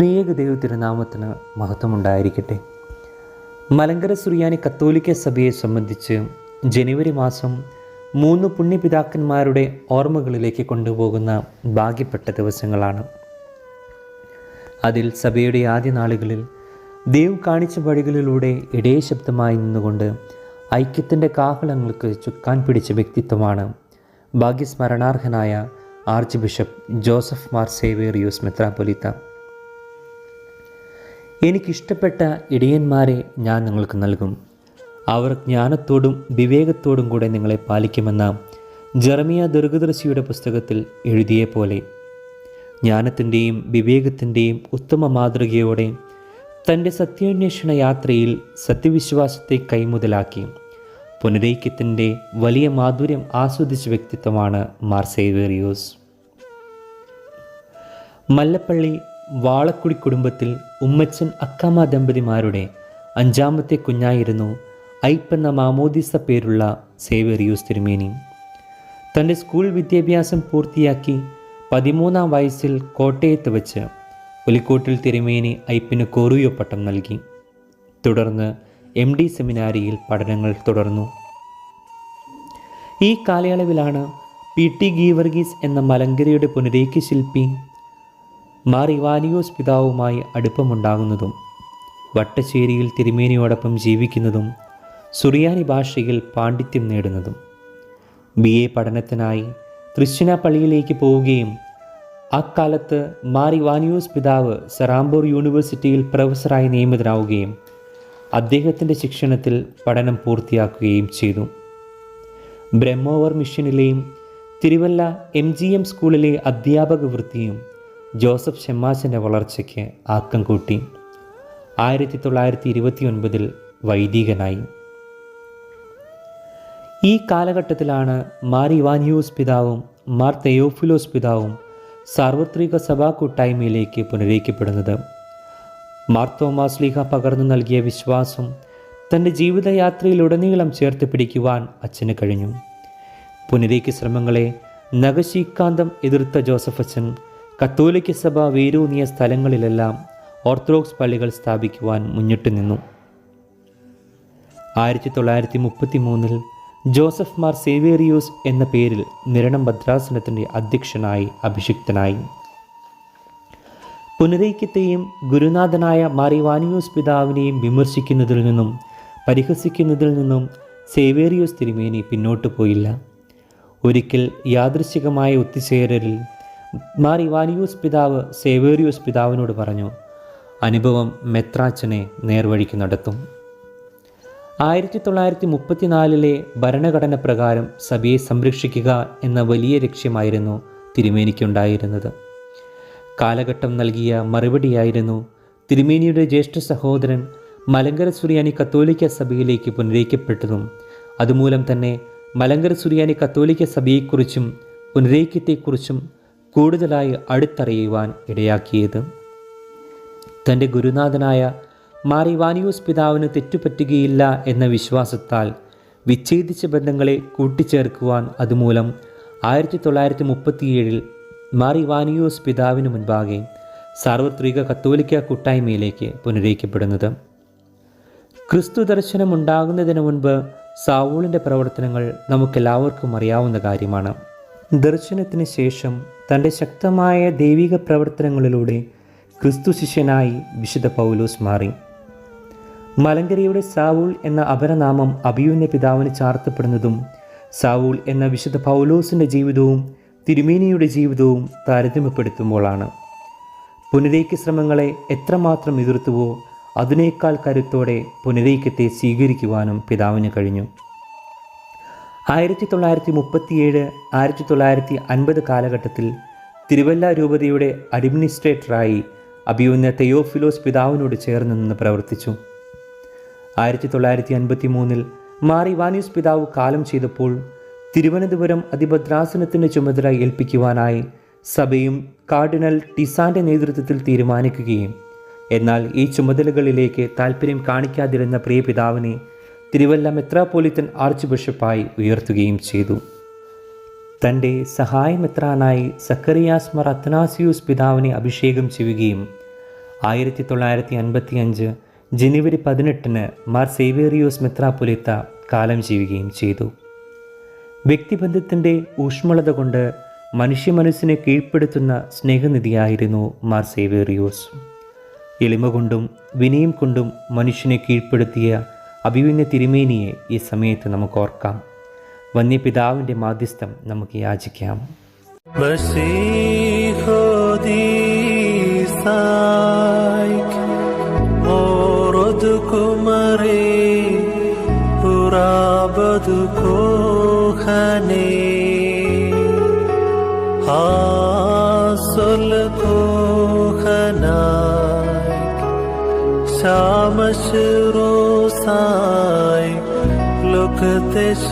ത്രിയേക ദൈവ തിരുനാമത്തിന് മഹത്വമുണ്ടായിരിക്കട്ടെ. മലങ്കര സുറിയാനി കത്തോലിക്ക സഭയെ സംബന്ധിച്ച് ജനുവരി മാസം 3 പുണ്യപിതാക്കന്മാരുടെ ഓർമ്മകളിലേക്ക് കൊണ്ടുപോകുന്ന ഭാഗ്യപ്പെട്ട ദിവസങ്ങളാണ്. അതിൽ സഭയുടെ ആദ്യ നാളുകളിൽ ദൈവം കാണിച്ച വഴികളിലൂടെ ഇടയശബ്ദമായി നിന്നുകൊണ്ട് ഐക്യത്തിൻ്റെ കാഹളങ്ങൾക്ക് ചുക്കാൻ പിടിച്ച വ്യക്തിത്വമാണ് ഭാഗ്യസ്മരണാർഹനായ archbishop Joseph Mar Severios മെത്രാപ്പൊലീത്ത. എനിക്കിഷ്ടപ്പെട്ട ഇടയന്മാരെ ഞാൻ നിങ്ങൾക്ക് നൽകും, അവർ ജ്ഞാനത്തോടും വിവേകത്തോടും കൂടെ നിങ്ങളെ പാലിക്കുമെന്ന ജെറമിയ ദീർഘദർശിയുടെ പുസ്തകത്തിൽ എഴുതിയ പോലെ ജ്ഞാനത്തിൻ്റെയും വിവേകത്തിൻ്റെയും ഉത്തമ മാതൃകയോടെ തൻ്റെ സത്യാന്വേഷണ യാത്രയിൽ സത്യവിശ്വാസത്തെ കൈമുതലാക്കി പുനരൈക്യത്തിൻ്റെ വലിയ മാധുര്യം ആസ്വദിച്ച വ്യക്തിത്വമാണ് മാർ സേവേറിയോസ്. മല്ലപ്പള്ളി വാളക്കുടി കുടുംബത്തിൽ ഉമ്മച്ചൻ അക്കാമ ദമ്പതിമാരുടെ 5ാമത്തെ കുഞ്ഞായിരുന്നു ഐപ്പെന്ന മാമോദിസ പേരുള്ള സേവേറിയോസ് തിരുമേനി. തൻ്റെ സ്കൂൾ വിദ്യാഭ്യാസം പൂർത്തിയാക്കി 13ാം വയസ്സിൽ കോട്ടയത്ത് വെച്ച് പുലിക്കോട്ടിൽ തിരുമേനി ഐപ്പിന് കോറിയോ പട്ടം നൽകി. തുടർന്ന് MD സെമിനാരിയിൽ പഠനങ്ങൾ തുടർന്നു. ഈ കാലയളവിലാണ് PT ഗീവർഗീസ് എന്ന മലങ്കരയുടെ പുനരൈക്യ ശില്പി മാർ ഇവാനിയോസ് പിതാവുമായി അടുപ്പമുണ്ടാകുന്നതും വട്ടശ്ശേരിയിൽ തിരുമേനിയോടൊപ്പം ജീവിക്കുന്നതും സുറിയാനി ഭാഷയിൽ പാണ്ഡിത്യം നേടുന്നതും. BA പഠനത്തിനായി തൃശ്ശിന പള്ളിയിലേക്ക് പോവുകയും അക്കാലത്ത് മാർ ഇവാനിയോസ് പിതാവ് സെറാംബൂർ യൂണിവേഴ്സിറ്റിയിൽ പ്രൊഫസറായി നിയമിതനാവുകയും അദ്ദേഹത്തിൻ്റെ ശിക്ഷണത്തിൽ പഠനം പൂർത്തിയാക്കുകയും ചെയ്തു. ബ്രഹ്മോവർ മിഷനിലെയും തിരുവല്ല MGM സ്കൂളിലെ അധ്യാപക വൃത്തിയും ജോസഫ് ഷെമ്മാശൻ്റെ വളർച്ചയ്ക്ക് ആക്കം കൂട്ടി. 1929 വൈദികനായി. ഈ കാലഘട്ടത്തിലാണ് മാർ ഇവാനിയോസ് പിതാവും മാർ തെയോഫിലോസ് പിതാവും സാർവത്രിക സഭാ കൂട്ടായ്മയിലേക്ക് പുനരൈക്യപ്പെടുന്നത്. മാർ തോമാസ് ലീഹ പകർന്നു നൽകിയ വിശ്വാസം തൻ്റെ ജീവിതയാത്രയിലുടനീളം ചേർത്ത് പിടിക്കുവാൻ അച്ഛന് കഴിഞ്ഞു. പുനരൈക്യ ശ്രമങ്ങളെ നഖശീകാന്തം എതിർത്ത ജോസഫ് അച്ഛൻ കത്തോലിക്ക സഭ വേരൂന്നിയ സ്ഥലങ്ങളിലെല്ലാം ഓർത്തഡോക്സ് പള്ളികൾ സ്ഥാപിക്കുവാൻ മുന്നിട്ട് നിന്നു. 1933 ജോസഫ് മാർ സേവേറിയോസ് എന്ന പേരിൽ നിരണം ഭദ്രാസനത്തിൻ്റെ അധ്യക്ഷനായി അഭിഷിക്തനായി. പുനരൈക്യത്തെയും ഗുരുനാഥനായ മാർ ഇവാനിയോസ് പിതാവിനെയും വിമർശിക്കുന്നതിൽ നിന്നും പരിഹസിക്കുന്നതിൽ നിന്നും സേവേറിയോസ് തിരുമേനി പിന്നോട്ടു പോയില്ല. ഒരിക്കൽ യാദൃശ്ചികമായ ഒത്തുചേരലിൽ മാർ ഇവാനിയോസ് പിതാവ് സേവേറിയോസ് പിതാവിനോട് പറഞ്ഞു, അനുഭവം മെത്രാച്ചനെ നേർവഴിക്ക് നടത്തും. 1934 ഭരണഘടന പ്രകാരം സഭയെ സംരക്ഷിക്കുക എന്ന വലിയ ലക്ഷ്യമായിരുന്നു തിരുമേനിക്കുണ്ടായിരുന്നത്. കാലഘട്ടം നൽകിയ മറുപടിയായിരുന്നു തിരുമേനിയുടെ ജ്യേഷ്ഠ സഹോദരൻ മലങ്കര സുറിയാനി കത്തോലിക്ക സഭയിലേക്ക് പുനരൈക്യപ്പെട്ടതും അതുമൂലം തന്നെ മലങ്കര സുറിയാനി കത്തോലിക്ക സഭയെക്കുറിച്ചും പുനരൈക്യത്തെക്കുറിച്ചും കൂടുതലായി അടുത്തറിയുവാൻ ഇടയാക്കിയത്. തൻ്റെ ഗുരുനാഥനായ മാർ ഇവാനിയോസ് പിതാവിന് തെറ്റുപറ്റുകയില്ല എന്ന വിശ്വാസത്താൽ വിച്ഛേദിച്ച ബന്ധങ്ങളെ കൂട്ടിച്ചേർക്കുവാൻ അതുമൂലം 1937 മാർ ഇവാനിയോസ് പിതാവിന് മുൻപാകെ സാർവത്രിക കത്തോലിക്ക കൂട്ടായ്മയിലേക്ക് പുനരൈക്യപ്പെടുന്നത്. ക്രിസ്തു ദർശനം ഉണ്ടാകുന്നതിന് മുൻപ് സാവൂളിൻ്റെ പ്രവർത്തനങ്ങൾ നമുക്കെല്ലാവർക്കും അറിയാവുന്ന കാര്യമാണ്. ദർശനത്തിന് ശേഷം തൻ്റെ ശക്തമായ ദൈവിക പ്രവർത്തനങ്ങളിലൂടെ ക്രിസ്തു ശിഷ്യനായി വിശുദ്ധ പൗലോസ് മാറി. മലങ്കരയുടെ സാവൂൾ എന്ന അപരനാമം അഭിയുന്ന പിതാവിന് ചാർത്തപ്പെടുന്നതും സാവൂൾ എന്ന വിശുദ്ധ പൗലോസിൻ്റെ ജീവിതവും തിരുമേനിയുടെ ജീവിതവും താരതമ്യപ്പെടുത്തുമ്പോഴാണ്. പുനരൈക്യ ശ്രമങ്ങളെ എത്രമാത്രം എതിർത്തുവോ അതിനേക്കാൾ കരുത്തോടെ പുനരൈക്യത്തെ സ്വീകരിക്കുവാനും പിതാവിന് കഴിഞ്ഞു. 1937 1950 കാലഘട്ടത്തിൽ തിരുവല്ല രൂപതയുടെ അഡ്മിനിസ്ട്രേറ്ററായി അഭിയുന്ന തെയോഫിലോസ് പിതാവിനോട് ചേർന്ന് നിന്ന് പ്രവർത്തിച്ചു. 1953 മാർ ഇവാനിയോസ് പിതാവ് കാലം ചെയ്തപ്പോൾ തിരുവനന്തപുരം അതിഭദ്രാസനത്തിൻ്റെ ചുമതല ഏൽപ്പിക്കുവാനായി സഭയും കാർഡിനൽ ടിസാൻ്റെ നേതൃത്വത്തിൽ തീരുമാനിക്കുകയും എന്നാൽ ഈ ചുമതലകളിലേക്ക് താല്പര്യം കാണിക്കാതിരുന്ന പ്രിയ പിതാവിനെ തിരുവല്ല മെത്രാപ്പൊലീത്തൻ ആർച്ച് ബിഷപ്പായി ഉയർത്തുകയും ചെയ്തു. തൻ്റെ സഹായമെത്രാനായി സക്കറിയാസ് മാർ അത്തനാസിയൂസ് പിതാവിനെ അഭിഷേകം ചെയ്യുകയും 1955 ജനുവരി 18 മാർ സേവേറിയോസ് മെത്രാപ്പൊലീത്ത കാലം ചെയ്യുകയും ചെയ്തു. വ്യക്തിബന്ധത്തിൻ്റെ ഊഷ്മളത കൊണ്ട് മനുഷ്യ മനസ്സിനെ കീഴ്പ്പെടുത്തുന്ന സ്നേഹനിധിയായിരുന്നു മാർ സേവേറിയോസ്. എളിമ കൊണ്ടും വിനയം കൊണ്ടും മനുഷ്യനെ കീഴ്പ്പെടുത്തിയ അഭിമന്യ തിരുമേനിയെ ഈ സമയത്ത് നമുക്ക് ഓർക്കാം. വന്യപിതാവിൻ്റെ മാധ്യസ്ഥം നമുക്ക് യാചിക്കാം. Look at this